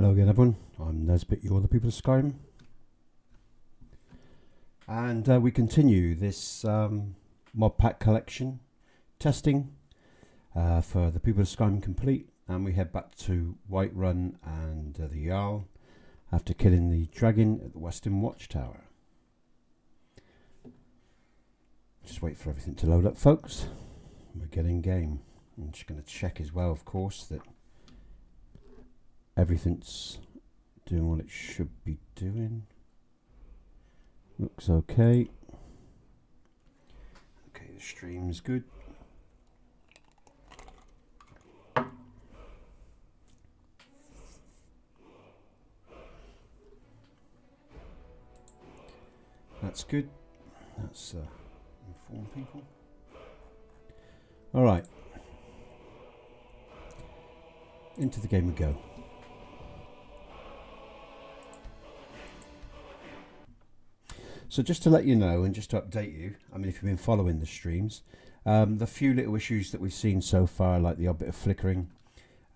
Hello again everyone, I'm Nesbit, you're the people of Skyrim. And we continue this mod pack collection testing for the people of Skyrim complete, and we head back to Whiterun and the Jarl after killing the dragon at the Western Watchtower. Just wait for everything to load up, folks. We're getting game. I'm just going to check as well, of course, that everything's doing what it should be doing. Looks okay. Okay, the stream's good. That's good. That's inform people. All right. Into the game we go. So just to let you know and just to update you, I mean, if you've been following the streams, the few little issues that we've seen so far, like the odd bit of flickering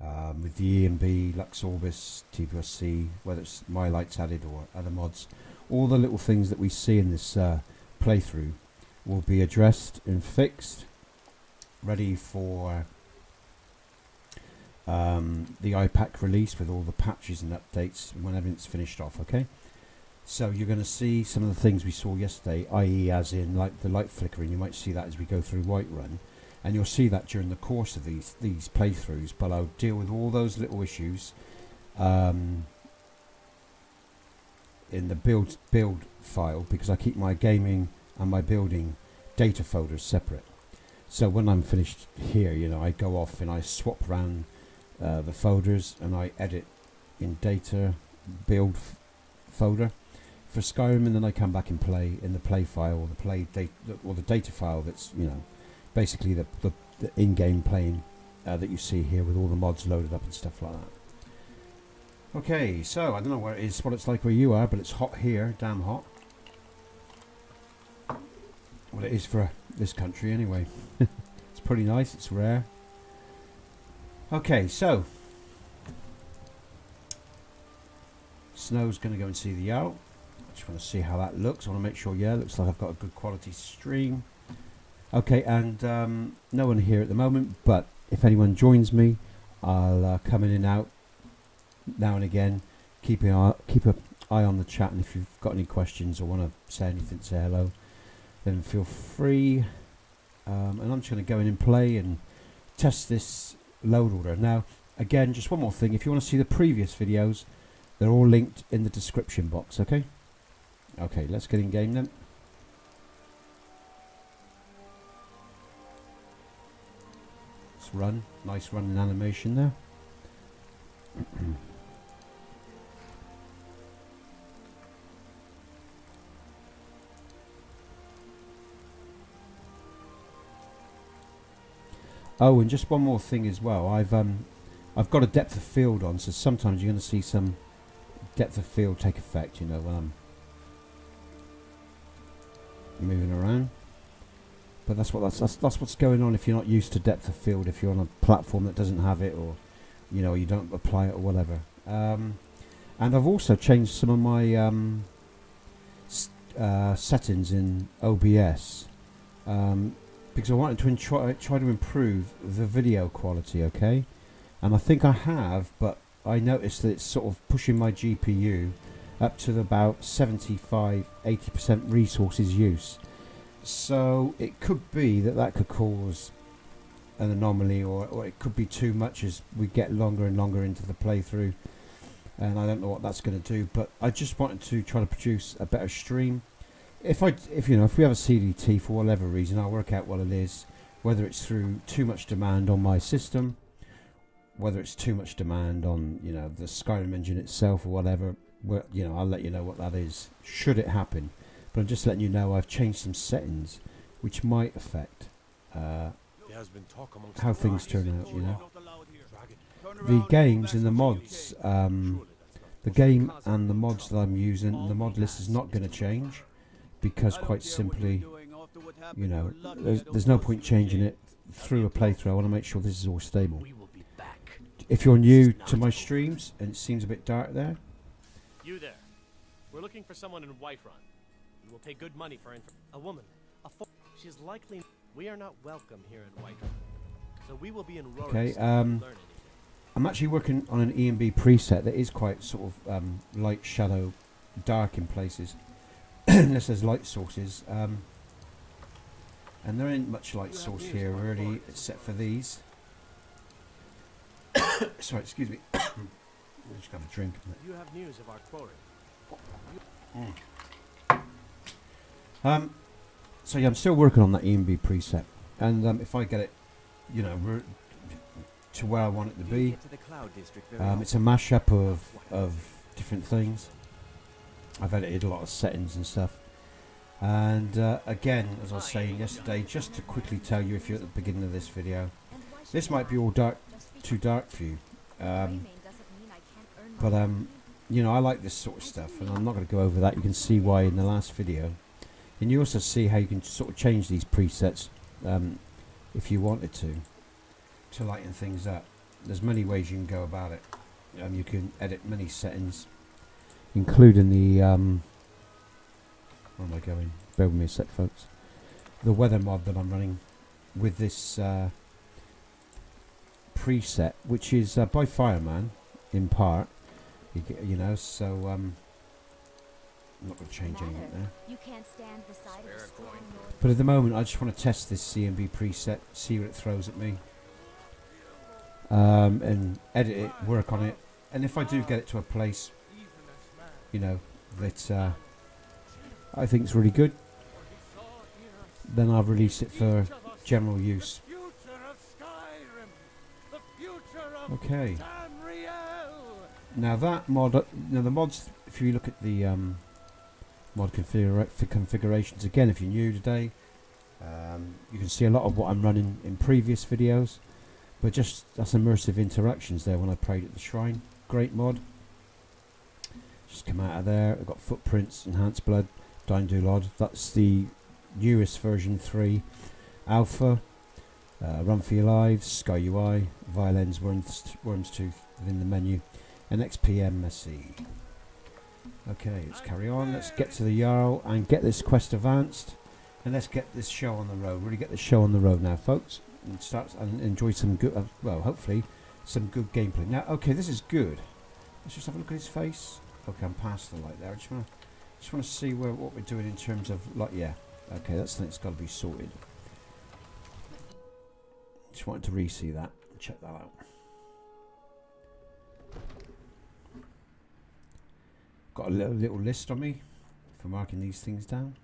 with the E and B, Lux Orbis, TPOSC, whether it's my lights added or other mods, all the little things that we see in this playthrough will be addressed and fixed, ready for the iPack release with all the patches and updates whenever it's finished off, okay? So you're going to see some of the things we saw yesterday, i.e. as in like the light flickering. You might see that as we go through Whiterun, and you'll see that during the course of these playthroughs, but I'll deal with all those little issues in the build file, because I keep my gaming and my building data folders separate. So when I'm finished here, you know, I go off and I swap around the folders and I edit in data build folder for Skyrim, and then I come back and play in the play file or the play data or the data file that's, you know, basically the in-game playing that you see here with all the mods loaded up and stuff like that. Okay, so I don't know where it is, what it's like where you are, but it's hot here, damn hot. Well, it is for this country anyway. It's pretty nice, it's rare. Okay, so Snow's going to go and see the Jarl. I just want to see how that looks. I want to make sure, yeah, looks like I've got a good quality stream. Okay, and no one here at the moment, but if anyone joins me, I'll come in and out now and again. Keep an eye on the chat, and if you've got any questions or want to say anything, say hello, then feel free. And I'm just going to go in and play and test this load order. Now, again, just one more thing. If you want to see the previous videos, they're all linked in the description box, okay? Okay, let's get in game then. Let's run. Nice running animation there. Oh, and just one more thing as well. I've got a depth of field on, so sometimes you're going to see some depth of field take effect, you know, when I'm moving around. But that's what's going on if you're not used to depth of field, if you're on a platform that doesn't have it, or you know, you don't apply it or whatever. And I've also changed some of my settings in OBS because I wanted to try to improve the video quality, okay? And I think I have, but I noticed that it's sort of pushing my GPU up to about 75–80% resources use. So it could be that could cause an anomaly, or it could be too much as we get longer and longer into the playthrough, and I don't know what that's going to do. But I just wanted to try to produce a better stream. If we have a CDT for whatever reason, I'll work out what it is, whether it's through too much demand on my system, whether it's too much demand on, you know, the Skyrim engine itself or whatever. You know, I'll let you know what that is should it happen. But I'm just letting you know I've changed some settings which might affect how things turn out, you know. The games and the mods, the game and the mods that I'm using, the mod list is not going to change, because quite simply, you know, there's no point changing it through a playthrough. I want to make sure this is all stable. if you're new to my streams and it seems a bit dark there. You there. We're looking for someone in Whiterun. We will pay good money for a woman. She's likely. We are not welcome here at Whiterun. So we will be in Rorikstead Okay, if you learn anything. I'm actually working on an E&B preset that is quite sort of light, shadow, dark in places. Unless there's light sources. And there ain't much light source here really, except for these. Sorry, excuse me. I'll just have a drink. You have news of our quarry. So yeah, I'm still working on that E&B preset, and if I get it, you know, to where I want it to be, it's a mashup of different things. I've edited a lot of settings and stuff, and again, as I was saying yesterday, just to quickly tell you, if you're at the beginning of this video, this might be all dark, too dark for you, but you know, I like this sort of stuff, and I'm not going to go over that. You can see why in the last video. And you also see how you can sort of change these presets if you wanted to lighten things up. There's many ways you can go about it. You can edit many settings, including the where am I going? Bear with me a sec, folks. The weather mod that I'm running with this preset, which is by Fireman in part. You know, so I'm not going to change anything there. You can't stand the sight of a strong north. But at the moment, I just want to test this CMB preset, see what it throws at me, and edit it, work on it. And if I do get it to a place, you know, that I think is really good, then I'll release it for general use. Okay. Now that mod, now the mods, if you look at the mod configurations, again, if you're new today, you can see a lot of what I'm running in previous videos, but just that's immersive interactions there when I prayed at the shrine. Great mod. Just come out of there. I've got footprints, enhanced blood, DynDOLOD. That's the newest version 3 alpha. Run for your lives, Skyui, Violence, Worm's Tooth within the menu, and SKSE. Okay, let's carry on. Let's get to the Jarl and get this quest advanced, and let's get this show on the road. Really get the show on the road now, folks, and start and enjoy some good, well, hopefully some good gameplay. Now, okay, this is good. Let's just have a look at his face. Okay, I'm past the light there. I just want to see what we're doing in terms of light. Yeah, okay, that's got to be sorted. Just wanted to re-see that. Check that out. Got a little list on me for marking these things down.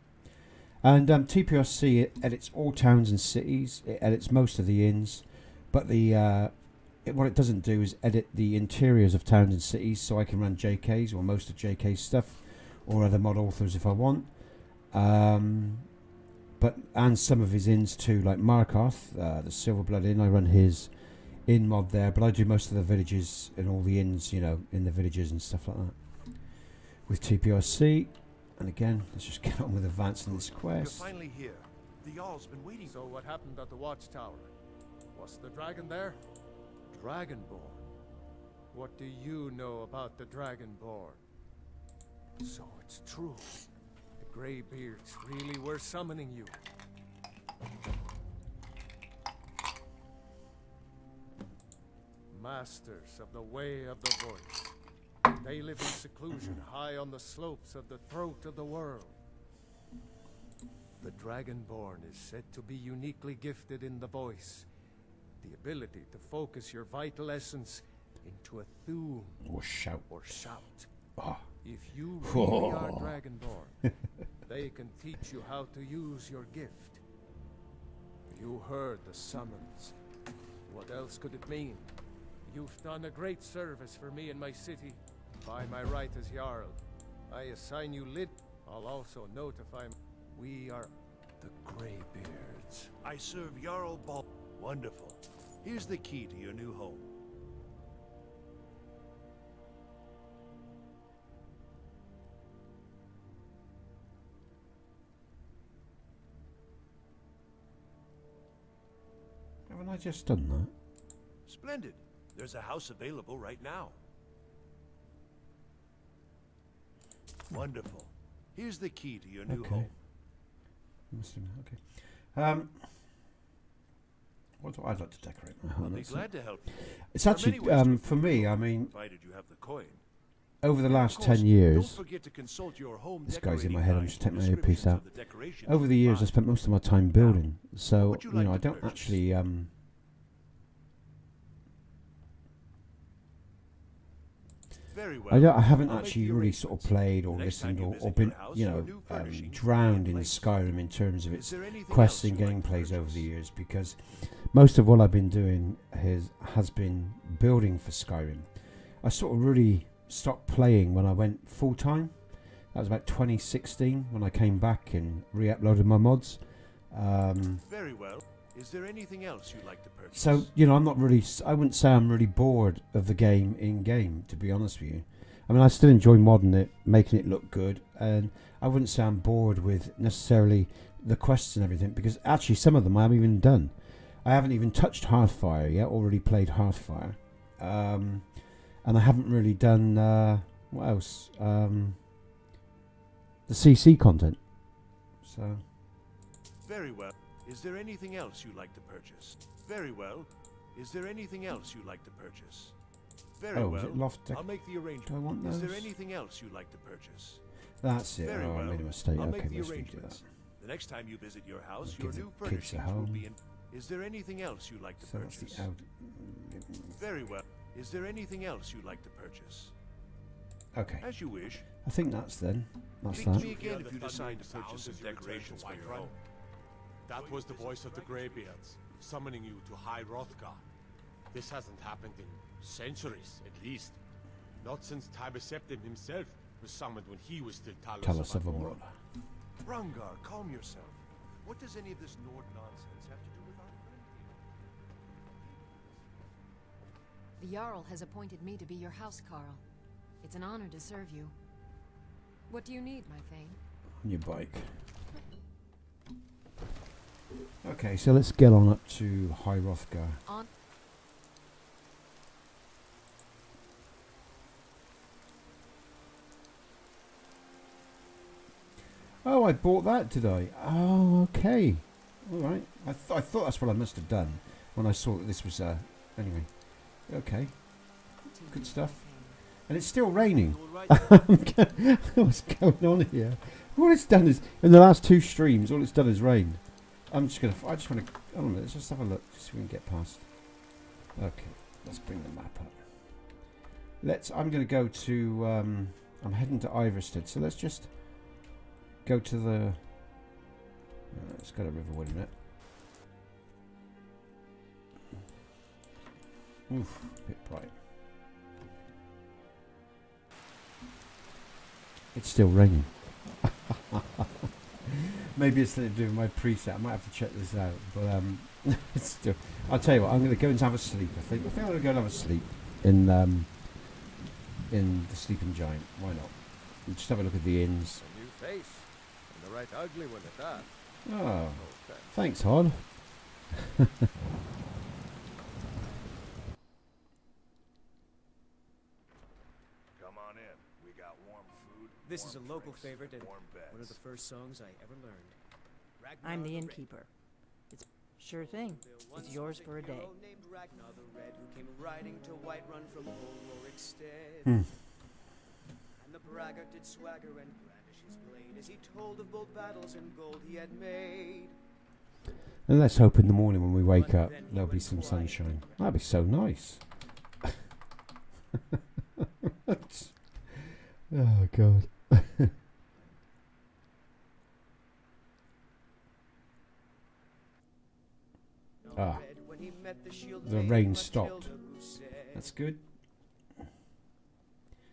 And TPOSC, it edits all towns and cities. It edits most of the inns, but what it doesn't do is edit the interiors of towns and cities, so I can run JKs or most of JK's stuff, or other mod authors if I want. And some of his inns too, like Markarth, the Silverblood Inn. I run his inn mod there, but I do most of the villages and all the inns, you know, in the villages and stuff like that. With TPOSC, and again, let's just get on with advancing this quest. You're finally here. The Jarl's been waiting. So what happened at the Watchtower? Was the dragon there? Dragonborn. What do you know about the Dragonborn? So it's true. The Greybeards really were summoning you. Masters of the way of the voice. They live in seclusion high on the slopes of the throat of the world. The Dragonborn is said to be uniquely gifted in the voice. The ability to focus your vital essence into a thum Or shout. Oh. If you really are Dragonborn, they can teach you how to use your gift. You heard the summons. What else could it mean? You've done a great service for me and my city. By my right as Jarl, I assign you Lid. I'll also notify. We are the Greybeards. I serve Jarl Ball. Wonderful. Here's the key to your new home. Haven't I just done that? Splendid. There's a house available right now. Wonderful. Here's the key to your new home. Okay. What do I'd like to decorate my home? I'll be glad to help you. It's There are actually, many ways to for me, I mean, provided you have the coin. over the Of last course, 10 years, don't forget to consult your home this guy's in decorating my head, I'm guide just for taking my earpiece descriptions out. of the decorations Over the you years, I buy. spent most of my time building, so, would you you know, like I to don't purchase? actually, Very well. I haven't I'll make actually the really sort of arrangements. played or The next time listened you or visit been, your house, you your know, new furnishings will be drowned in in place. Skyrim in terms of Is its there anything quests else and you'd like to gameplays over purchase? the years, because most of what I've been doing has been building for Skyrim. I sort of really stopped playing when I went full time. That was about 2016 when I came back and re-uploaded my mods. Very well. Is there anything else you'd like to purchase? So, you know, I wouldn't say I'm really bored of the game in-game, to be honest with you. I mean, I still enjoy modding it, making it look good, and I wouldn't say I'm bored with necessarily the quests and everything, because actually some of them I haven't even done. I haven't even touched Hearthfire yet, already played Hearthfire. And I haven't really done, what else? The CC content. So... Very well. Is there anything else you'd like to purchase? Very well. Is there anything else you'd like to purchase? Very oh, well. is it loft deck? I'll make the arrangement. Do I want Is those? there anything else you'd like to purchase? That's it. Very Oh, well. I made a mistake. I'll Okay, make the let's redo that. arrangements. The next time you visit your house, We'll your give new the kids a furnishings will home. be in. Is there anything else you'd like to So that's purchase? the out. Very well. Is there anything else you'd like to purchase? Okay, As you wish. I think that's then. That's Speak to that. me again if you decide to purchase some decorations for your home. That was the voice of the Greybeards, summoning you to High Hrothgar. This hasn't happened in centuries, at least. Not since Tybeseptim himself was summoned when he was still Talos Tell us of of Agora. Brungar, calm yourself. What does any of this Nord nonsense have to do with our friend here? The Jarl has appointed me to be your house, Carl. It's an honor to serve you. What do you need, my Thane? On your bike. Okay, so let's get on up to High Hrothgar. On. Oh, I bought that, did I? Oh, okay. All right. I thought that's what I must have done when I saw that this was. Anyway. Okay. Good stuff. And it's still raining. What's going on here? All it's done is, in the last 2 streams, all it's done is rain. I just want to, hold on a minute, let's just have a look, just so we can get past. Okay, let's bring the map up. I'm going to go to, I'm heading to Iverstead, so let's just go to the, let's go to Riverwood a minute. Oof, a bit bright. It's still raining. Maybe it's something to do with my preset. I might have to check this out. But it's still. I'll tell you what. I'm going to go and have a sleep. I think I'm going to go and have a sleep in the Sleeping Giant. Why not? We'll just have a look at the inns. A new face. And the right ugly one at that. Oh, Okay. thanks, Hod. Come on in. We got warm food. This is a warm local drinks, favorite and warm beds. one of the first songs I ever learned. I'm the innkeeper. It's sure thing. It's yours for a day. Named Ragnar the Red, who came riding to Whiterun from old Rorikstead. Hmm. And the braggart did swagger and brandish his blade as he told of bold battles and gold he had made. And let's hope in the morning when we wake up there'll be some sunshine. That'd be so nice. Oh God. Ah, When he met the shield the maiden rain Matilda, stopped. who said, That's good.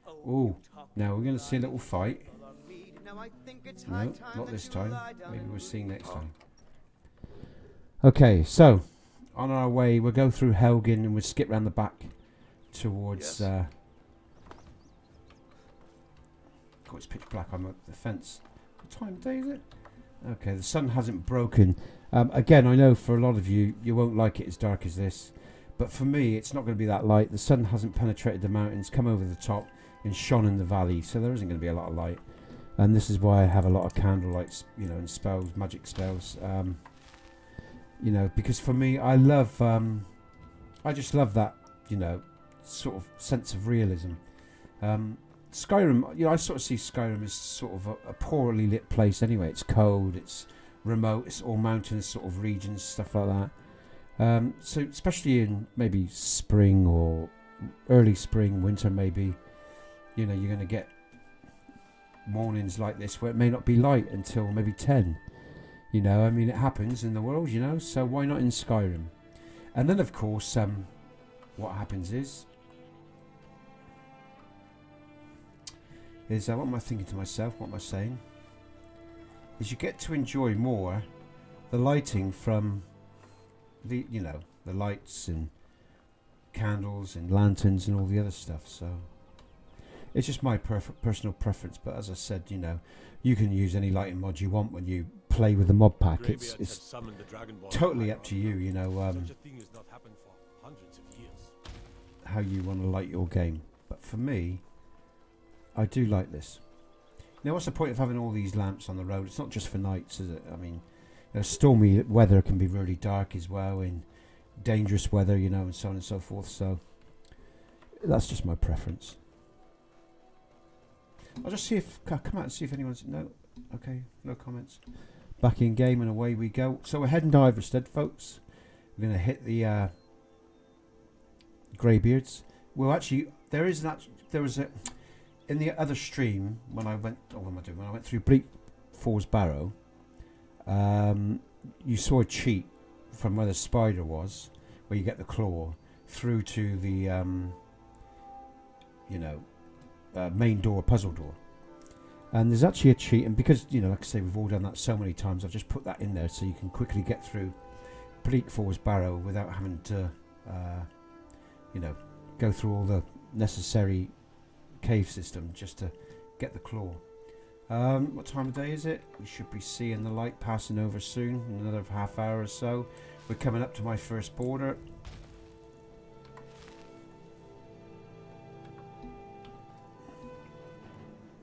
"Oh, Ooh, you talk now we're going to see a little fight. on me. Now I think it's high No, time not that this you time. lie down Maybe and we'll see weep." next time. Okay, so on our way, we'll go through Helgen and we'll skip round the back towards. Yes. God, it's pitch black. I'm at the fence. What time of day is it? Okay, the sun hasn't broken. Again, I know for a lot of you, you won't like it as dark as this, But for me, it's not going to be that light. The sun hasn't penetrated the mountains, come over the top, and shone in the valley, so there isn't going to be a lot of light. And this is why I have a lot of candle lights, you know, and spells, magic spells. You know, because for me, I love, I just love that, you know, sort of sense of realism. Skyrim, you know, I sort of see Skyrim as sort of a poorly lit place anyway. It's cold, it's remote, it's all mountainous sort of regions, stuff like that. So especially in maybe spring or early spring, winter maybe, you know, you're going to get mornings like this where it may not be light until maybe 10. You know, I mean, it happens in the world, you know, so why not in Skyrim? And then, of course, what happens is what am I thinking to myself? What am I saying? Is you get to enjoy more the lighting from the, you know, the lights and candles and lanterns and all the other stuff. So it's just my personal preference. But as I said, you know, you can use any lighting mod you want when you play with the mod pack. It's totally up to you, you know, how you want to light your game. But for me, I do like this. Now, what's the point of having all these lamps on the road? It's not just for nights, is it? I mean, you know, stormy weather can be really dark as well, in dangerous weather, you know, and so on and so forth. So that's just my preference. I'll just see if I'll come out and see if anyone's okay, no comments. Back in game and away we go. So we're heading to Iverstead, folks. We're going to hit the Greybeards. Well, actually, there was a in the other stream when I went. Oh, what am I doing? When I went through Bleak Falls Barrow, you saw a cheat from where the spider was, where you get the claw through to the main door, puzzle door. And there's actually a cheat, and because, you know, like I say, we've all done that so many times, I've just put that in there so you can quickly get through Bleak Falls Barrow without having to, you know, go through all the necessary cave system just to get the claw. What time of day is it? We should be seeing the light passing over soon, in another half hour or so. We're coming up to my first border.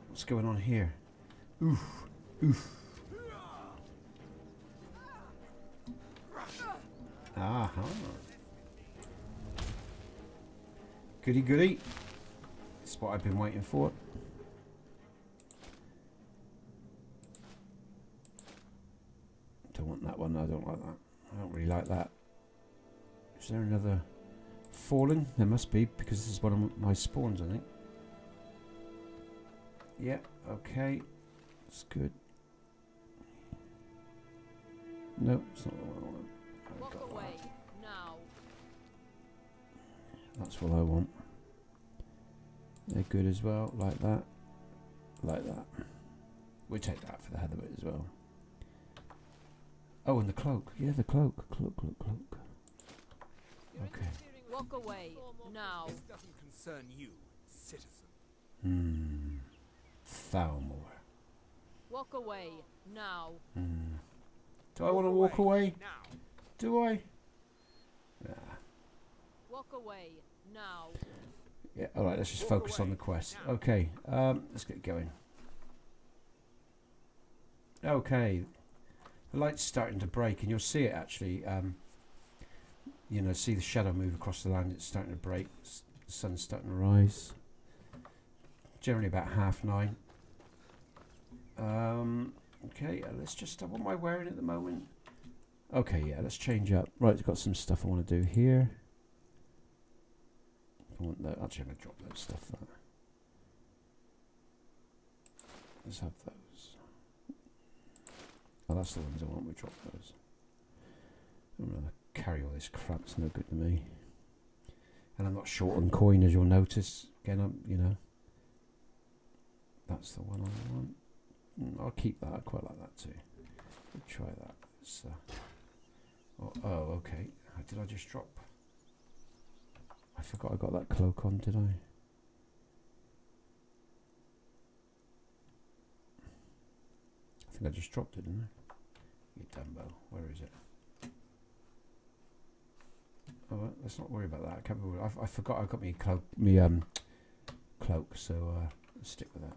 What's going on here? Oof, oof. Aha. Goody goody. That's what I've been waiting for. Don't want that one. I don't like that. I don't really like that. Is there another fallen? There must be, because this is one of my spawns, I think. Yeah, okay. That's good. No, it's not the one I want. Walk away now. That's what I want. They're good as well, like that. Like that. We'll take that for the head of it as well. Oh, and the cloak. Yeah, the cloak. Cloak. Okay. Walk away now. This doesn't concern you, citizen. Thalmor. Walk away now. Do I want to walk away? Now. Do I? Nah. Walk away now. Yeah, alright, let's just focus on the quest. Okay, let's get going. Okay. The light's starting to break, and you'll see it actually. You know, see the shadow move across the land. It's starting to break. The sun's starting to rise. Generally about 9:30. Okay, let's just. What am I wearing at the moment? Okay, yeah, let's change up. Right, I've got some stuff I want to do here. I want that. Actually, I'm going to drop that stuff there. Let's have those. Oh, that's the ones I want. We drop those. I'm going to carry all this crap. It's no good to me. And I'm not short on coin, as you'll notice. Again, you know. That's the one I want. I'll keep that. I quite like that too. We'll try that. Oh, okay. Did I just drop? I forgot I got that cloak on, did I? I think I just dropped it, didn't I? You Dumbo. Where is it? Oh, well, let's not worry about that. I can't remember. I forgot I got me cloak, cloak, so let's stick with that.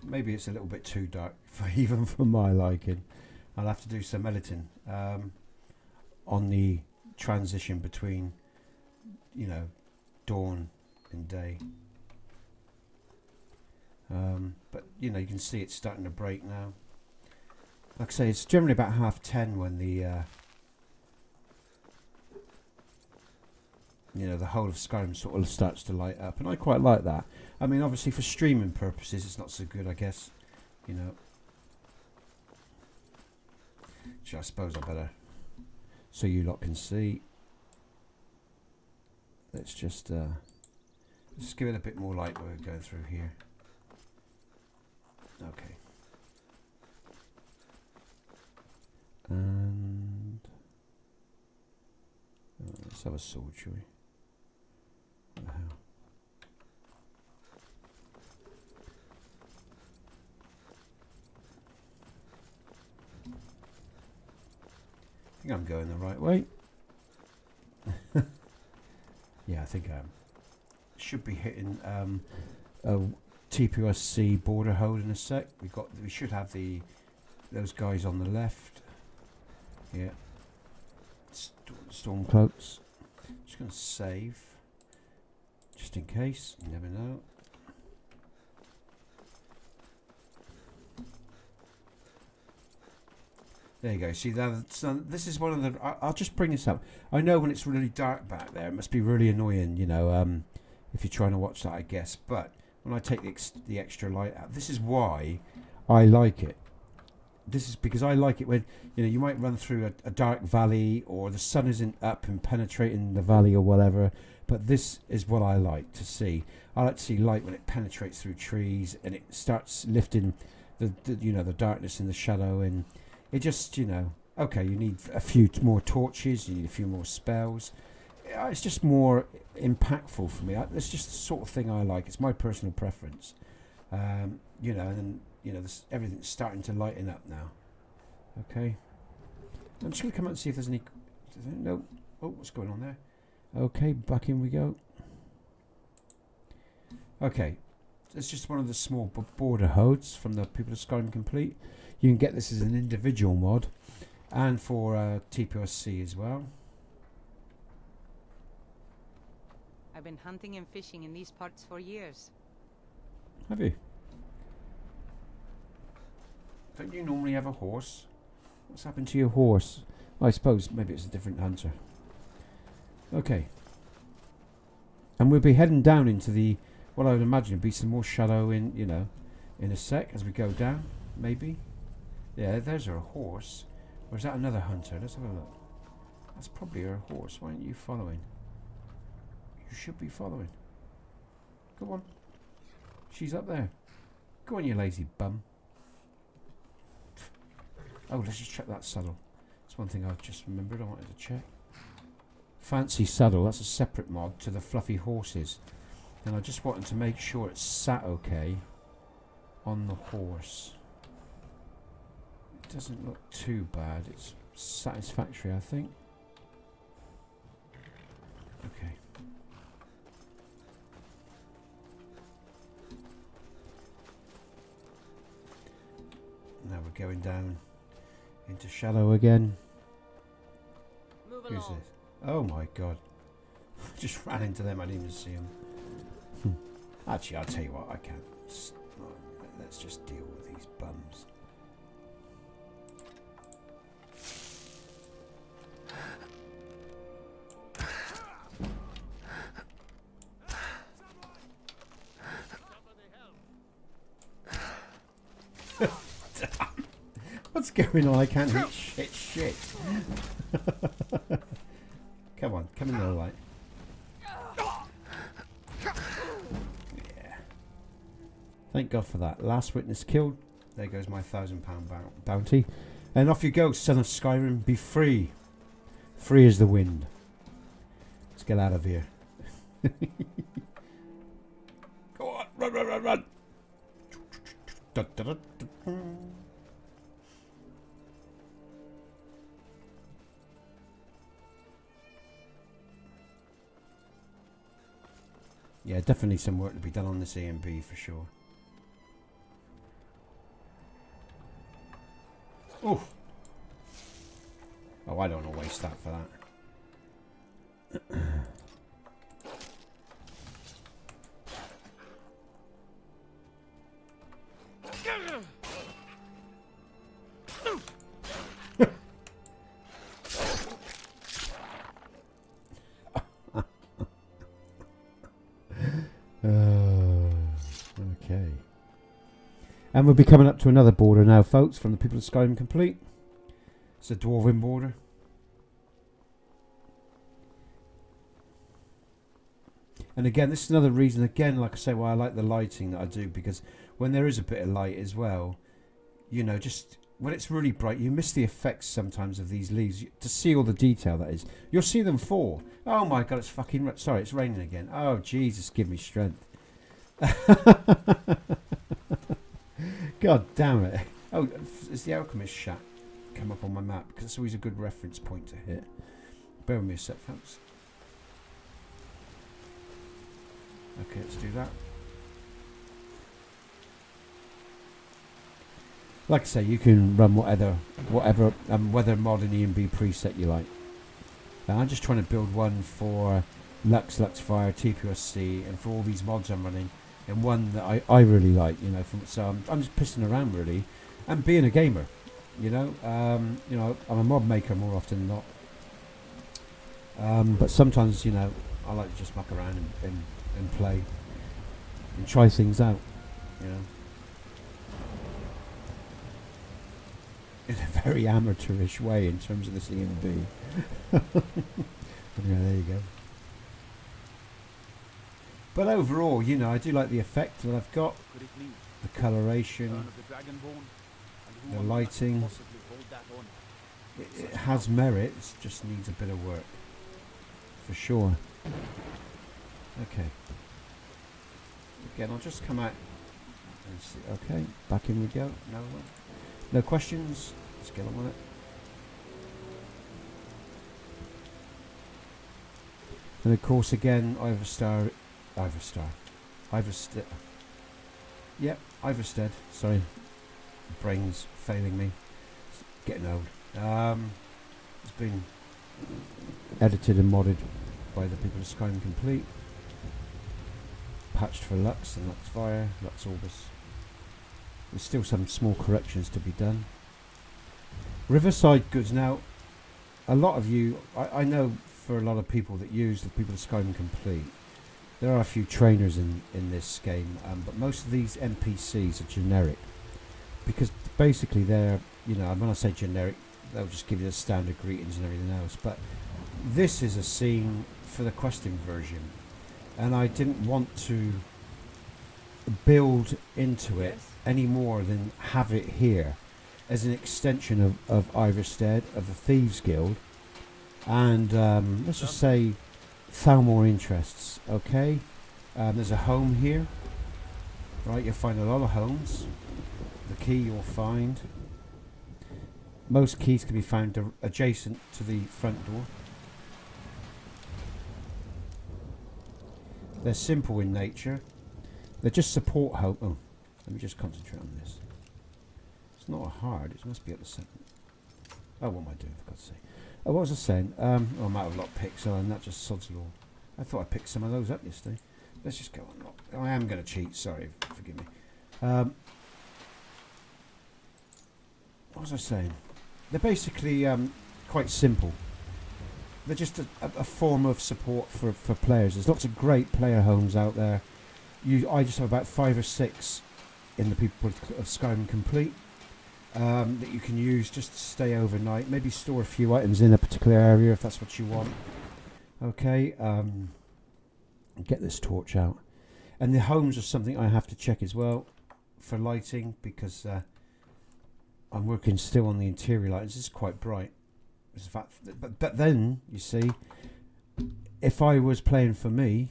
Maybe it's a little bit too dark for even for my liking. I'll have to do some editing on the transition between, you know, dawn and day. But you know, you can see it's starting to break now. Like I say, it's generally about 10:30 when the you know, the whole of Skyrim sort of starts to light up, and I quite like that. I mean, obviously for streaming purposes it's not so good, I guess, you know. Which I suppose I better, so you lot can see. Let's just give it a bit more light when we're going through here. Okay. And let's have a sword, shall we? What the hell? I think I'm going the right way. Yeah, I think I am. Should be hitting a TPOSC border hold in a sec. We should have those guys on the left. Yeah. Storm cloaks. Just gonna save, just in case. You never know. There you go. See that? So this is one of the. I'll just bring this up. I know when it's really dark back there, it must be really annoying. You know, if you're trying to watch that, I guess. But when I take the extra light out, this is why I like it. This is because I like it when, you know, you might run through a dark valley or the sun isn't up and penetrating the valley or whatever. But this is what I like to see. I like to see light when it penetrates through trees and it starts lifting the you know, the darkness and the shadow, and it just, you know, okay, you need a few more torches, you need a few more spells. It's just more impactful for me. It's just the sort of thing I like. It's my personal preference. You know, and then, you know, everything's starting to lighten up now. Okay. I'm just going to come out and see if there's any. No. Oh, what's going on there? Okay, back in we go. Okay. It's just one of the small border hodes from the people of Skyrim Complete. You can get this as an individual mod and for TPOSC as well. I've been hunting and fishing in these parts for years. Have you? Don't you normally have a horse? What's happened to your horse? I suppose maybe it's a different hunter. Okay. And we'll be heading down into the, what I would imagine would be some more shadow in, you know, in a sec as we go down, maybe. Yeah, there's her horse. Or is that another hunter? Let's have a look. That's probably her horse. Why aren't you following? You should be following. Come on. She's up there. Go on, you lazy bum. Oh, let's just check that saddle. That's one thing I've just remembered I wanted to check. Fancy saddle. That's a separate mod to the fluffy horses. And I just wanted to make sure it's sat okay on the horse. It doesn't look too bad. It's satisfactory, I think. Okay. Now we're going down into shadow again. Move Who's along. this? Oh my god. Just ran into them, I didn't even see them. Actually, I'll tell you what, I can't. Let's just deal with these bums. What's going on? I can't hit shit. Come on, come in the light. Yeah. Thank God for that. Last witness killed. There goes my £1,000 bounty. And off you go, son of Skyrim. Be free. Free as the wind. Let's get out of here. Go on, run, run, run, run. Da, da, da, da. Yeah, definitely some work to be done on this A and B for sure. Oh! Oh, I don't want to waste that for that. Okay. And we'll be coming up to another border now, folks, from the people of Skyrim Complete. It's a dwarven border. And again, this is another reason, again, like I say, why I like the lighting that I do, because when there is a bit of light as well, you know, just when it's really bright, you miss the effects sometimes of these leaves. To see all the detail, that is. You'll see them fall. Oh my god, it's fucking... Sorry, it's raining again. Oh, Jesus, give me strength. God damn it. Oh, it's the Alchemist shack come up on my map, because it's always a good reference point to hit. Bear with me a sec, folks. Okay, let's do that. Like I say, you can run whatever weather mod and E&B preset you like. Now, I'm just trying to build one for Lux Via, TPOSC, and for all these mods I'm running, and one that I really like, you know. So I'm just pissing around really, and being a gamer, you know. You know, I'm a mod maker more often than not. But sometimes, you know, I like to just muck around and play and try things out, you know. In a very amateurish way in terms of the C&B. Yeah, there you go. But overall, you know, I do like the effect that I've got, the coloration, the lighting. It has merit, it just needs a bit of work, for sure. Okay. Again, I'll just come out and see. Okay, back in we go. No questions. Let's get on with it. And of course, again, Iverstead. Yep, Iverstead. Sorry, brain's failing me. It's getting old. It's been edited and modded by the people of Skyrim Complete. Patched for Lux and Lux Via, Lux Orbis. There's still some small corrections to be done. Riverside goods. Now, a lot of you, I know for a lot of people that use the people of Skyrim Complete, there are a few trainers in this game, but most of these NPCs are generic. Because basically they're, you know, when I say generic, they'll just give you the standard greetings and everything else. But this is a scene for the questing version. And I didn't want to build into it any more than have it here as an extension of Iverstead, of the Thieves Guild, and let's just say Thalmor interests. Okay, there's a home here, right? You'll find a lot of homes. The key you'll find. Most keys can be found adjacent to the front door. They're simple in nature. They just support home. Oh, let me just concentrate on this. It's not hard. It must be at the center. Oh, what am I doing, for God's sake? Oh, what was I saying? Oh, I'm out of lockpicks, and that just sods law. I thought I picked some of those up yesterday. Let's just go on lock. Oh, I am going to cheat. Sorry, forgive me. What was I saying? They're basically quite simple. They're just a form of support for players. There's lots of great player homes out there. I just have about 5 or 6 in the people of Skyrim Complete that you can use just to stay overnight. Maybe store a few items in a particular area if that's what you want. Okay, get this torch out. And the homes are something I have to check as well for lighting, because I'm working still on the interior lights. It's quite bright. It's in fact, but then you see, if I was playing for me,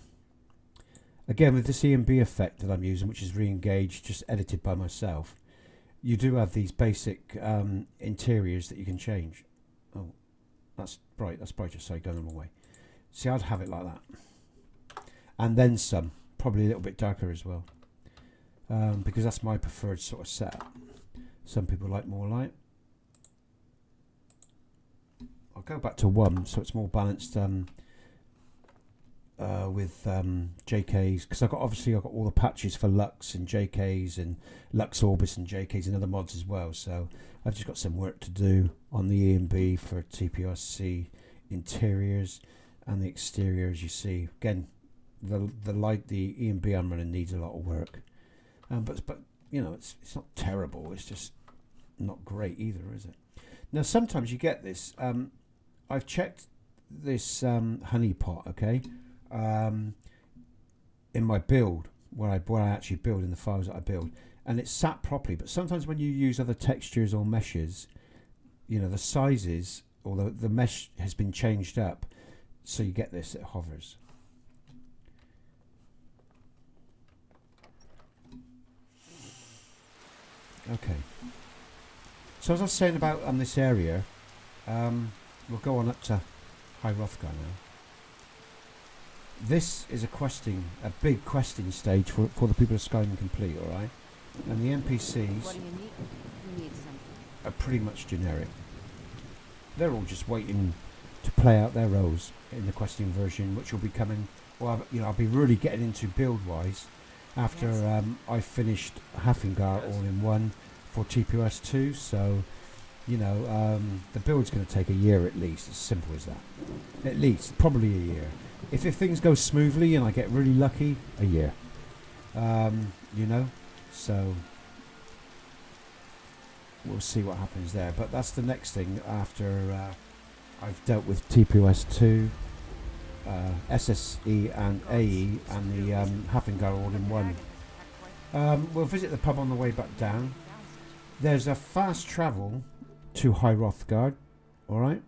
again with this EMB effect that I'm using, which is re-engaged, just edited by myself, you do have these basic interiors that you can change. Oh, that's bright. That's brighter. Sorry, going the wrong way. See, I'd have it like that, and then some. Probably a little bit darker as well, because that's my preferred sort of setup. Some people like more light. I'll go back to 1, so it's more balanced with JKs, because I've got all the patches for Lux and JKs and Lux Orbis and JKs and other mods as well. So I've just got some work to do on the EMB for TPOSC interiors and the exteriors. You see, again, the light, the EMB I'm running needs a lot of work, but you know, it's not terrible. It's just not great either, is it? Now sometimes you get this. I've checked this honey pot, okay, in my build where I actually build in the files that I build, and it's sat properly. But sometimes when you use other textures or meshes, you know, the sizes or the mesh has been changed up, so you get this. It hovers. Okay. So as I was saying about this area, we'll go on up to High Hrothgar now. This is a big questing stage for the people of Skyrim Complete, alright? And the NPCs What do you need? Who needs something? are pretty much generic. They're all just waiting to play out their roles in the questing version, which will be coming. Well, I'll be really getting into build-wise after I finished Hafengar all in one for TPOS2. So, you know, the build's going to take a year at least. As simple as that. At least, probably a year. If things go smoothly and I get really lucky, a year. You know, so we'll see what happens there. But that's the next thing after I've dealt with TPOS2, SSE and AE and the Hafengar all in one. We'll visit the pub on the way back down. There's a fast travel to High Hrothgar, alright,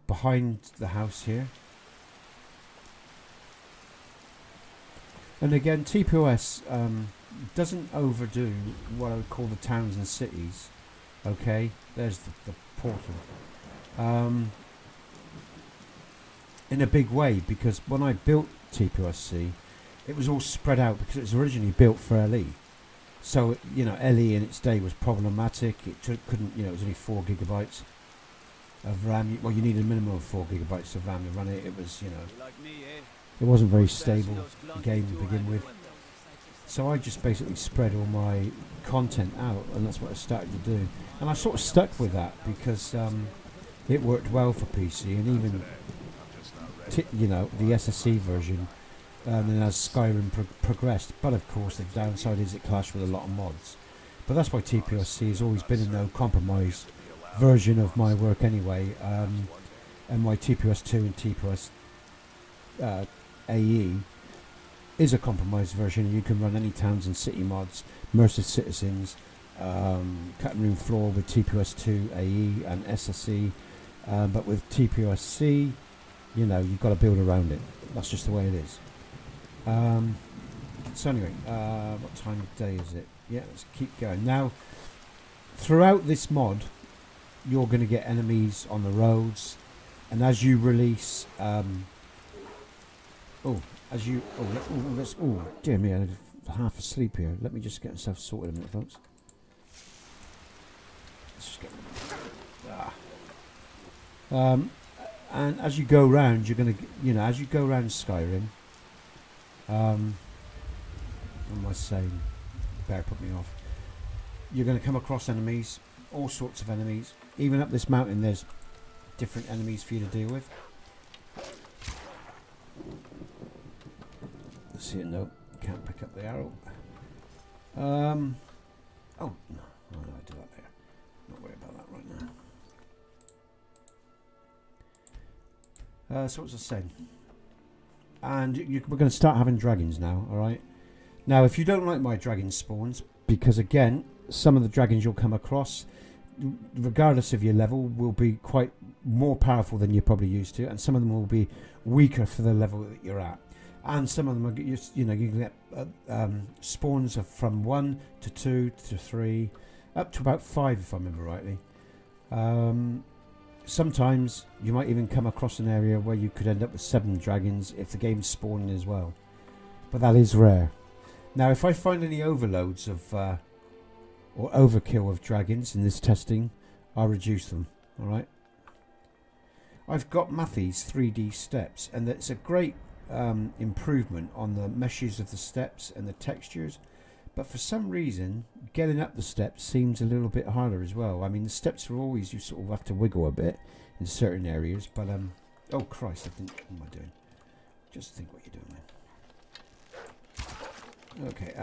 behind the house here. And again, TPOS doesn't overdo what I would call the towns and cities. Okay, there's the portal. In a big way, because when I built TPOSC, it was all spread out because it was originally built for LE. So, you know, LE in its day was problematic. It couldn't, you know, it was only 4 gigabytes of RAM. Well, you needed a minimum of 4 gigabytes of RAM to run it. It was, you know, it wasn't very stable game to begin with. So I just basically spread all my content out, and that's what I started to do. And I sort of stuck with that because it worked well for PC, and even you know, the SSE version, and as Skyrim progressed. But of course, the downside is it clashed with a lot of mods. But that's why TPOSC has always been a no compromise version of my work anyway. And my TPOS2 and TPOS AE is a compromised version. You can run any towns and city mods, Merced Citizens, Cutting Room Floor with TPOS2 AE and SSE, but with TPOSC, you know, you've got to build around it. That's just the way it is. So anyway, what time of day is it? Yeah, let's keep going. Now, throughout this mod, you're going to get enemies on the roads, and as you release, dear me, I'm half asleep here. Let me just get myself sorted a minute, folks. Let's just get. And as you go round, you're going to, you know, as you go around Skyrim, what am I saying? Bear put me off. You're going to come across enemies, all sorts of enemies. Even up this mountain, there's different enemies for you to deal with. Let's see it. No, can't pick up the arrow. Oh no, I do that there. Not worry about that right now. So what was I saying? And we're going to start having dragons now, alright? Now, if you don't like my dragon spawns, because again, some of the dragons you'll come across, regardless of your level, will be quite more powerful than you're probably used to, and some of them will be weaker for the level that you're at. And some of them are, you can get spawns of from 1 to 2 to 3, up to about 5 if I remember rightly. Sometimes you might even come across an area where you could end up with 7 dragons if the game's spawning as well. But that is rare. Now if I find any overloads of or overkill of dragons in this testing, I'll reduce them. Alright. I've got Matthey's 3D steps, and it's a great improvement on the meshes of the steps and the textures, but for some reason getting up the steps seems a little bit harder as well. I mean, the steps are always, you sort of have to wiggle a bit in certain areas, but oh Christ, what am I doing? Just think what you're doing, man. Okay,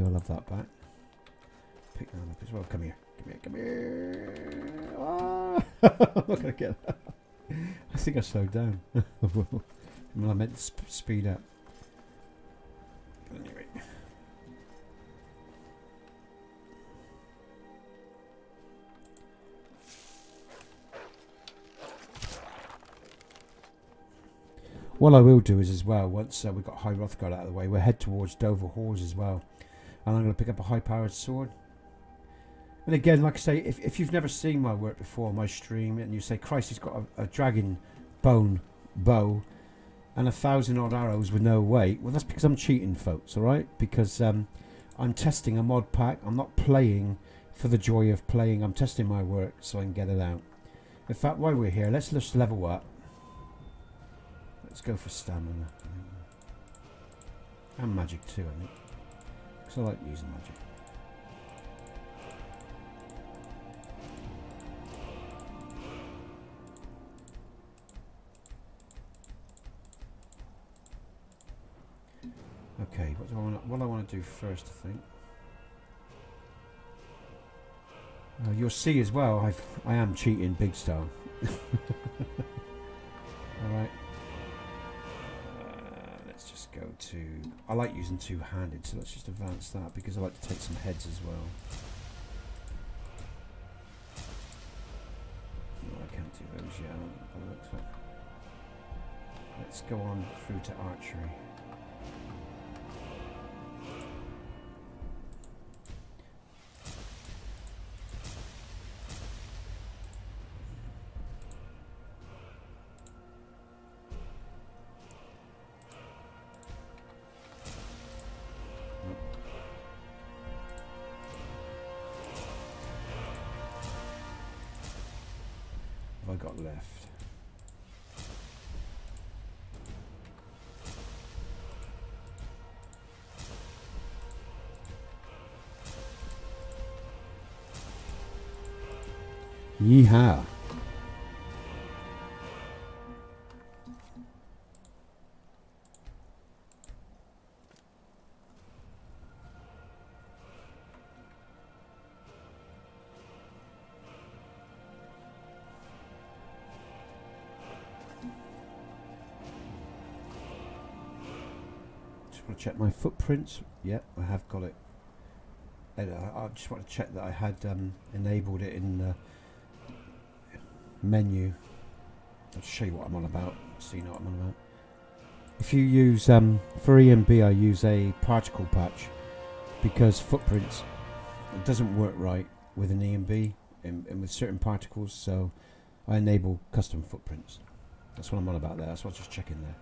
I'll have that back. Pick that up as well. Come here, come here. Ah! I'm not gonna get that. I think I slowed down. Well, I meant to speed up. But anyway. What I will do is as well, once we've got High Hrothgar out of the way, we'll head towards Dover Halls as well. And I'm going to pick up a high-powered sword. And again, like I say, if you've never seen my work before, my stream, and you say, Christ, he's got a dragon bone bow and 1,000 odd arrows with no weight, well, that's because I'm cheating, folks, alright? Because I'm testing a mod pack. I'm not playing for the joy of playing. I'm testing my work so I can get it out. In fact, while we're here, let's just level up. Let's go for stamina. And magic too, I think. Because I like using magic. Okay, what I want to do first, I think. You'll see as well, I am cheating big style. Alright. Let's just go to... I like using two-handed, so let's just advance that because I like to take some heads as well. No, I can't do those yet, by the looks of it. Let's go on through to archery. I got left? Yeehaw. Check my footprints. Yep, I have got it. I just want to check that I had enabled it in the menu. I'll show you what I'm on about, so you know what I'm on about. If you use for EMB, I use a particle patch because footprints, it doesn't work right with an EMB and with certain particles, so I enable custom footprints. That's what I'm on about there. That's what I was just checking there.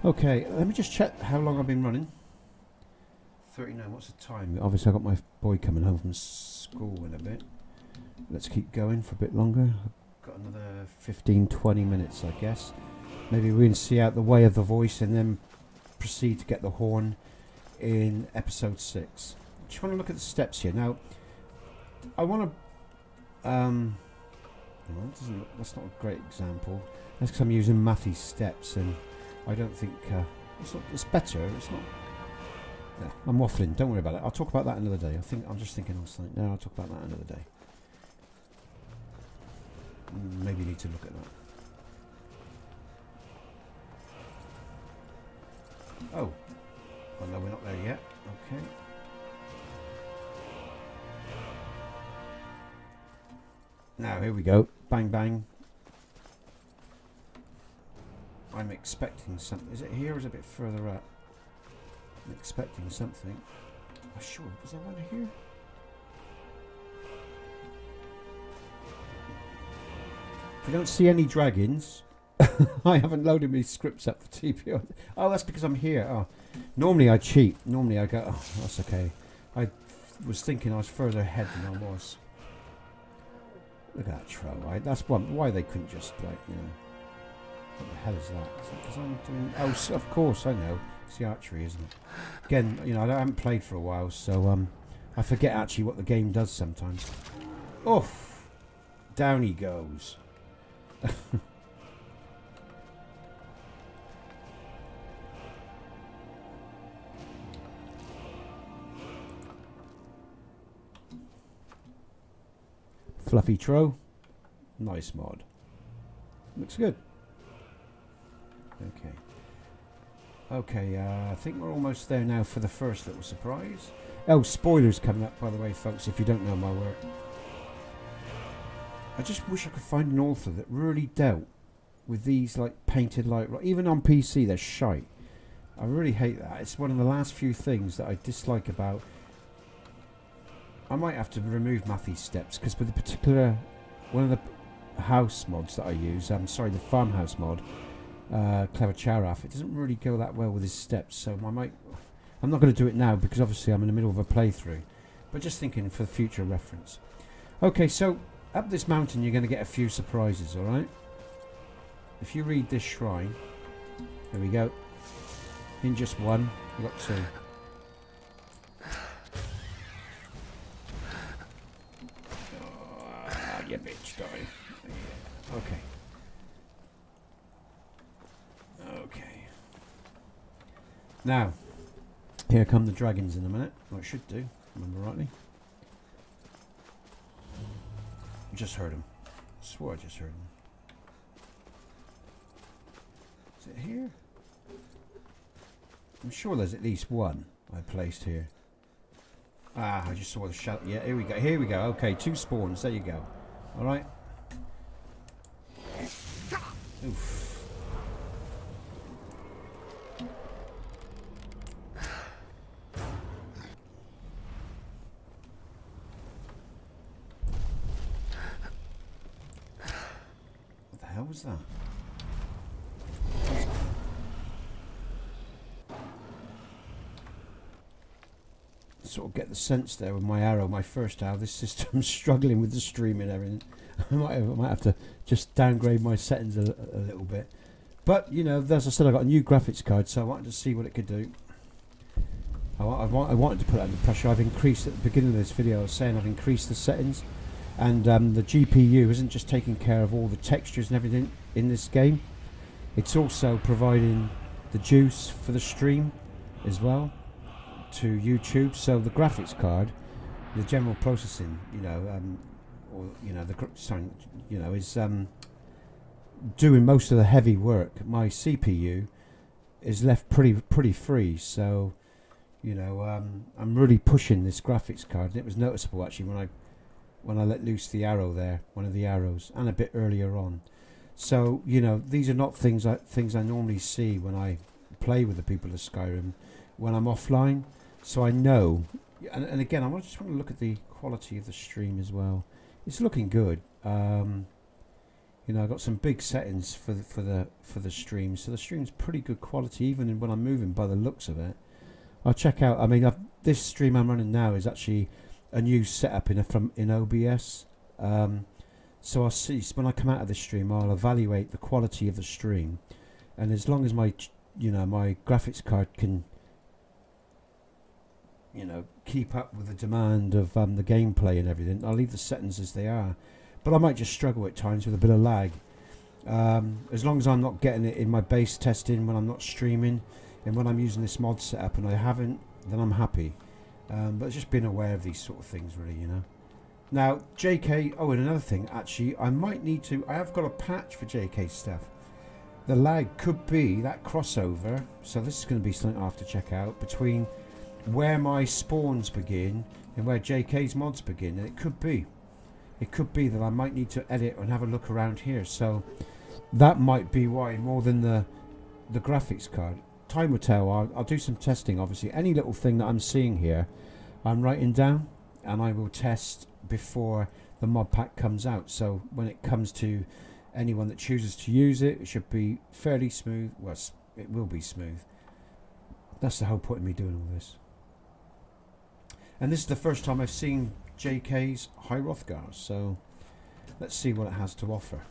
Okay, let me just check how long I've been running. 39, what's the time? Obviously I've got my boy coming home from school in a bit. Let's keep going for a bit longer. I've got another 15-20 minutes, I guess. Maybe we can see out the way of the voice and then proceed to get the horn in episode 6. Just want to look at the steps here. Now, I want to... well, that's not a great example. That's because I'm using Matthey's steps and I don't think it's better. It's not. No, I'm waffling. Don't worry about it. I'll talk about that another day. I'm just thinking of something. No, I'll talk about that another day. Maybe need to look at that. Oh. Well, no, we're not there yet. Okay. Now, here we go. Bang, bang. I'm expecting something. Is it here or is it a bit further up? I'm expecting something. Oh, sure. Was there one here? If I don't see any dragons, I haven't loaded my scripts up for TPO. Oh, that's because I'm here. Oh, normally I cheat. Normally I go, oh, that's okay. I was thinking I was further ahead than I was. Look at that troll, right? That's why they couldn't just, like, you know. What the hell is that? Is that because I'm doing... Oh, so of course, I know. It's the archery, isn't it? Again, you know, I haven't played for a while, so I forget actually what the game does sometimes. Oof! Down he goes. Fluffy Tro. Nice mod. Looks good. Okay. Okay, I think we're almost there now for the first little surprise. Oh, spoilers coming up, by the way, folks, if you don't know my work. I just wish I could find an author that really dealt with these, like, painted light. Even on PC, they're shite. I really hate that. It's one of the last few things that I dislike about... I might have to remove Matthew's steps, because with the particular... One of the house mods that I use, I'm sorry, the farmhouse mod, Clever Charaf, it doesn't really go that well with his steps, so I might... I'm not going to do it now, because obviously I'm in the middle of a playthrough. But just thinking for future reference. Okay, so... Up this mountain you're going to get a few surprises, alright? If you read this shrine, there we go. In just one, you've got two. Oh, you bitch, guy. Yeah. Okay. Okay. Now, here come the dragons in a minute. Or it should do, remember rightly. Just heard him. I swore I just heard him. Is it here? I'm sure there's at least one I placed here. Ah, I just saw the shadow. Yeah, here we go. Here we go. Okay, two spawns. There you go. All right. Oof. How was that? Sort of get the sense there with my arrow, my first arrow. This system's struggling with the stream and everything. I might have to just downgrade my settings a little bit. But you know, as I said, I got a new graphics card, so I wanted to see what it could do. I wanted to put it under pressure. I've increased at the beginning of this video. I was saying I've increased the settings. And the GPU isn't just taking care of all the textures and everything in this game. It's also providing the juice for the stream as well to YouTube. So the graphics card, the general processing, you know, or you know, is doing most of the heavy work. My CPU is left pretty free. So, you know, I'm really pushing this graphics card. And it was noticeable actually when I let loose the arrow there, one of the arrows, and a bit earlier on. So, you know, these are not things I normally see when I play with the people of Skyrim when I'm offline. So I know, and again, I just want to look at the quality of the stream as well. It's looking good. You know, I've got some big settings for the stream, so the stream's pretty good quality, even when I'm moving. By the looks of it, I'll check out. I mean, this stream I'm running now is actually a new setup in OBS, so I'll see when I come out of this stream. I'll evaluate the quality of the stream, and as long as my graphics card can, you know, keep up with the demand of the gameplay and everything, I'll leave the settings as they are. But I might just struggle at times with a bit of lag. As long as I'm not getting it in my base testing when I'm not streaming, and when I'm using this mod setup and I haven't, then I'm happy. But just being aware of these sort of things, really, you know. Now, JK, oh, and another thing, actually, I might need to, I have got a patch for JK stuff. the lag could be that crossover. So this is going to be something I have to check out between where my spawns begin and where JK's mods begin. And it could be that I might need to edit and have a look around here. So that might be why, more than the graphics card. Time will tell. I'll do some testing, obviously. Any little thing that I'm seeing here, I'm writing down, and I will test before the mod pack comes out. So when it comes to anyone that chooses to use it, it should be fairly smooth. Well, it will be smooth. That's the whole point of me doing all this. And this is the first time I've seen JK's High Hrothgar, so let's see what it has to offer.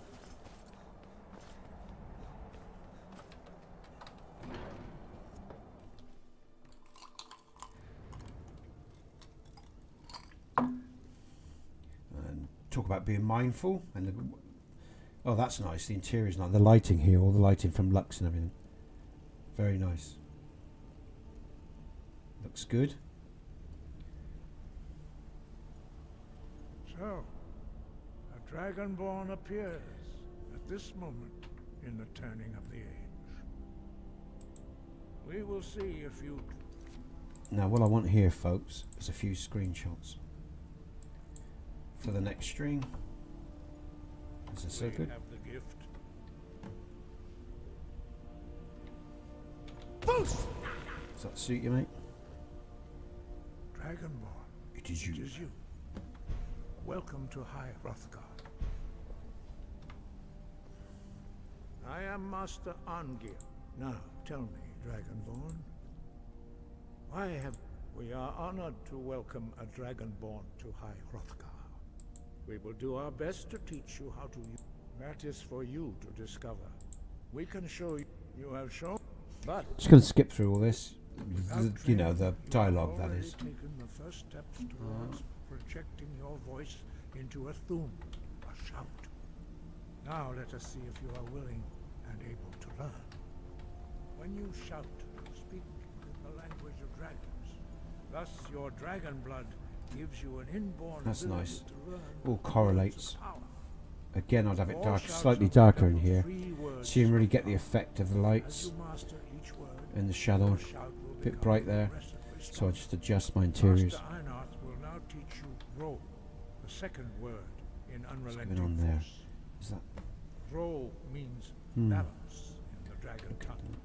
And talk about being mindful. And oh, that's nice. The interior's nice. The lighting here, all the lighting from Lux and everything. Very nice. Looks good. So, a Dragonborn appears at this moment in the turning of the age. We will see if you... Now what I want here, folks, is a few screenshots for the next stream. Is this so good? have the gift. Does that suit you, mate? Dragonborn. It is you. It is you. Welcome to High Hrothgar. I am Master Angir. Now, tell me, Dragonborn, why have... We are honored to welcome a Dragonborn to High Hrothgar. We will do our best to teach you how to use... That is for you to discover. We can show you... You have shown... But... Just going to skip through all this. You know, the dialogue, that is. Taken the first steps towards projecting your voice into a thum, a shout. Now let us see if you are willing and able to learn. When you shout, speak in the language of dragons. Thus your dragon blood gives you an inborn That's ability nice. to learn All correlates. power. Again, I'd have it All dark, shouts slightly of darker in become here, free words so you can really from get the God. effect of the As lights you master each word, and the shadow. your shout will A bit become bright there, progressively so I stronger. just adjust my interiors. Master Einarth will now teach you roll, the second word in What's unrelenting going on there? force. Is that... Roll means Hmm. balance in the dragon tongue.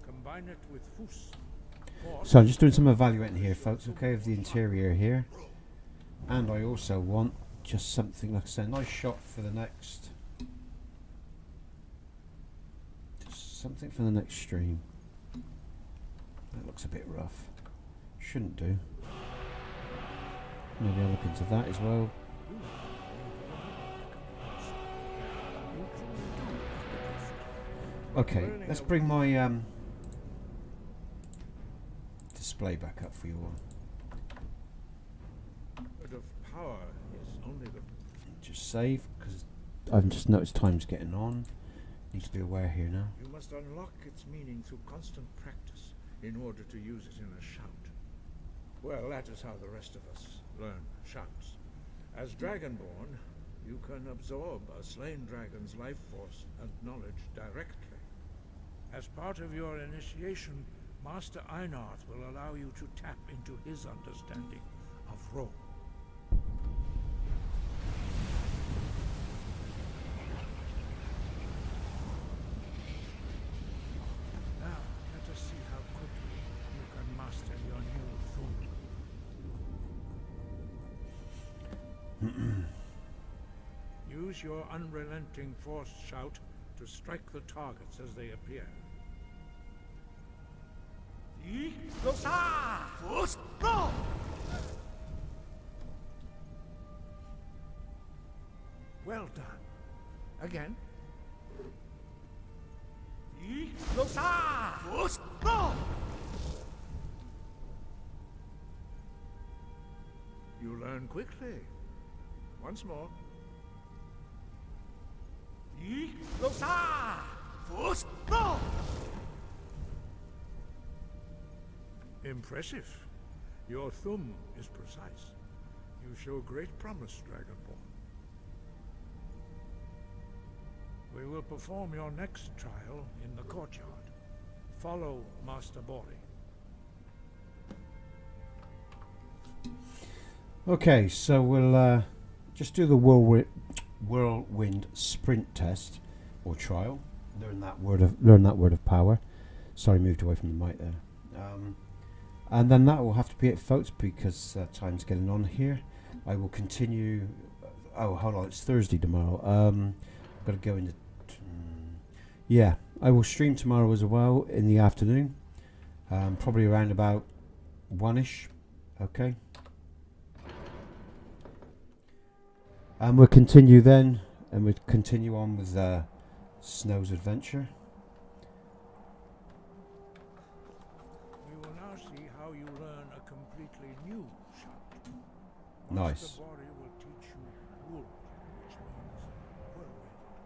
Combine it with fus. Force. So I'm just doing some evaluating here, folks, okay, of the interior here. And I also want just something, like I said, a nice shot for the next... Just something for the next stream. That looks a bit rough. Shouldn't do. Maybe I'll look into that as well. Okay, let's bring my display back up for you all. Word of power is only the Just save, because I've just noticed time's getting on. Need to be aware here now. You must unlock its meaning through constant practice in order to use it in a shout. Well, that is how the rest of us learn shouts. As Dragonborn, you can absorb a slain dragon's life force and knowledge directly. As part of your initiation, Master Einarth will allow you to tap into his understanding of role. Now, let us see how quickly you can master your new thum. Use your unrelenting force shout to strike the targets as they appear. Well done. Again. You learn quickly. Once more. Impressive. Your thumb is precise. You show great promise, Dragonborn. We will perform your next trial in the courtyard. Follow Master Bori. Okay, so we'll just do the whirlwind sprint test or trial. Learn that word of power. Sorry, moved away from the mic there. And then that will have to be it, folks, because time's getting on here. I will continue. Oh, hold on, it's Thursday tomorrow. Got to go into. Yeah, I will stream tomorrow as well in the afternoon, probably around about 1ish. Okay. And we'll continue then, and we'll continue on with Snow's adventure. We will now see how you learn a completely new shout. Nice. Master Bori will teach you wool, which means whirlwind.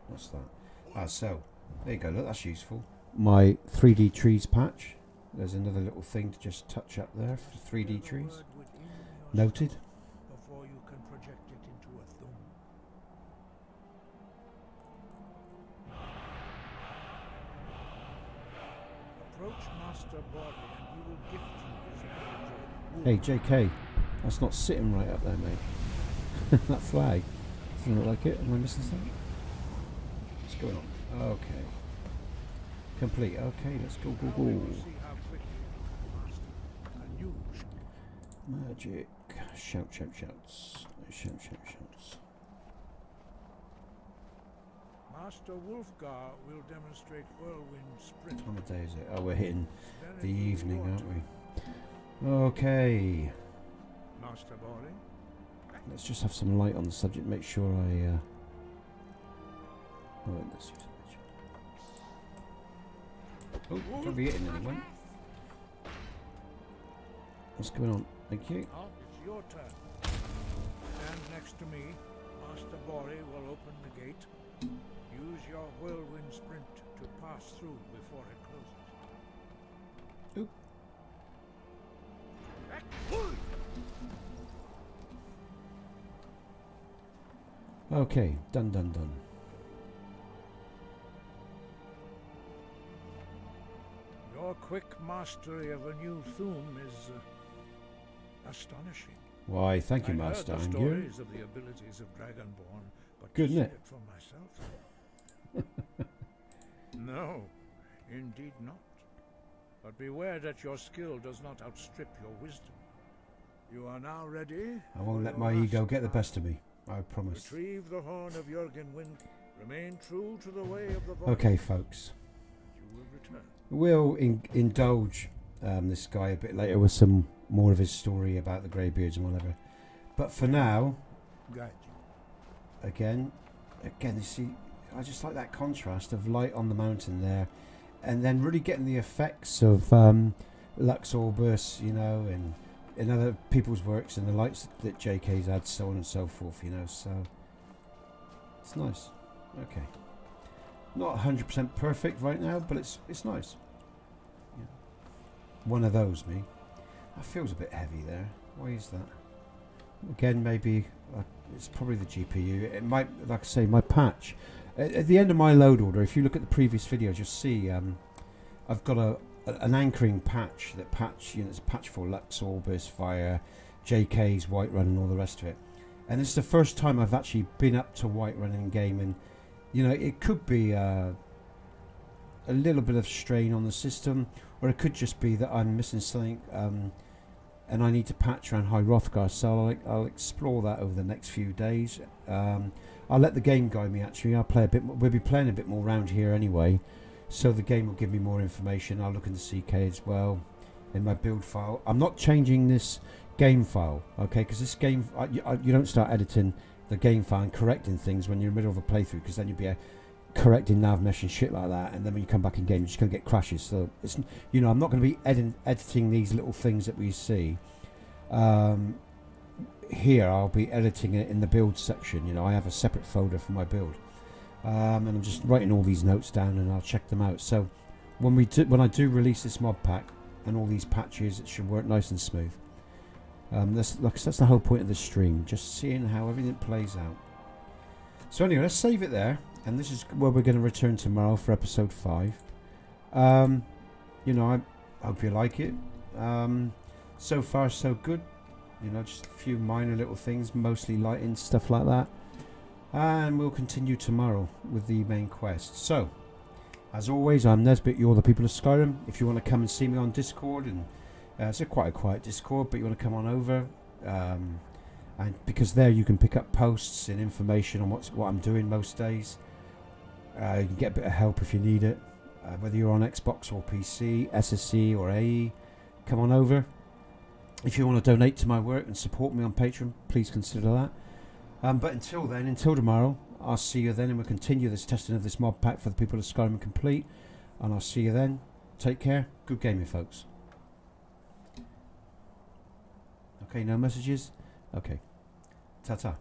What's that? Ah, so there you go. Look, that's useful. My 3D trees patch. There's another little thing to just touch up there for 3D trees. Noted. Before you can project it into a thumb. Approach Master Bori and he will gift you his knowledge of wool. Hey, JK, that's not sitting right up there, mate. That flag. Doesn't look like it. Am I missing something? What's going on? Okay. Complete. Okay, let's go, go, go. Magic. Shout, shout, shouts. Shout, shout, shouts. Master Wolfgar will demonstrate whirlwind sprint. What time of day is it? Oh, we're hitting the evening, aren't we? Okay. Master Bori. Let's just have some light on the subject. Make sure I. Oh, let's use it. Oh, don't be hitting anyone. What's going on? Thank you. Now it's your turn. Stand next to me. Master Bori will open the gate. Use your whirlwind sprint to pass through before it closes. Oop. Okay, done, done, done. Your quick mastery of a new thum is astonishing. Why, thank you, Master. I heard the And stories of the abilities of Dragonborn, but good, to isn't see it? it for myself. No, indeed not. But beware that your skill does not outstrip your wisdom. You are now ready. I won't let my ego get the best of me. I promise. Retrieve the horn of Jürgen Wind. Remain true to the way of the voice. Okay, folks. You will return. We'll indulge this guy a bit later with some more of his story about the Greybeards and whatever. But for now, Guide you. again, you see, I just like that contrast of light on the mountain there, and then really getting the effects of Lux Orbis, you know, and in other people's works and the lights that JK's had, so on and so forth, you know. So it's nice. Okay. Not 100% perfect right now, but it's nice. Yeah. One of those, me. That feels a bit heavy there. Why is that? Again, maybe it's probably the GPU. It might, like I say, my patch. At the end of my load order, if you look at the previous videos, you'll see I've got an anchoring patch. That patch, you know, it's a patch for Lux Orbis via JK's Whiterun and all the rest of it. And it's the first time I've actually been up to Whiterun in game, and you know, it could be a little bit of strain on the system, or it could just be that I'm missing something, and I need to patch around High Hrothgar. So I'll explore that over the next few days. I'll let the game guide me. Actually, I'll play a bit. We'll be playing a bit more around here anyway, so the game will give me more information. I'll look in the CK as well in my build file. I'm not changing this game file, okay? Because this game, you don't start editing the game file and correcting things when you're in the middle of a playthrough, because then you'll be correcting nav mesh and shit like that, and then when you come back in game, you're just going to get crashes. So it's, you know, I'm not going to be editing these little things that we see. Here I'll be editing it in the build section. You know, I have a separate folder for my build, and I'm just writing all these notes down, and I'll check them out. So when I do release this mod pack and all these patches, it should work nice and smooth. That's the whole point of the stream, just seeing how everything plays out. So anyway, let's save it there, and this is where we're going to return tomorrow for episode 5. You know, I hope you like it. So far so good. You know, just a few minor little things, mostly lighting, stuff like that. And we'll continue tomorrow with the main quest. So, as always, I'm Nesbit, you're the people of Skyrim. If you want to come and see me on Discord, and it's quite a quiet Discord, but you want to come on over, and because there you can pick up posts and information on what I'm doing most days. You can get a bit of help if you need it, whether you're on Xbox or PC, SSE or AE. Come on over. If you want to donate to my work and support me on Patreon, please consider that. But until then, until tomorrow, I'll see you then, and we'll continue this testing of this mod pack for the people of Skyrim complete. And I'll see you then. Take care. Good gaming, folks. Okay, no messages? Okay. Ta-ta.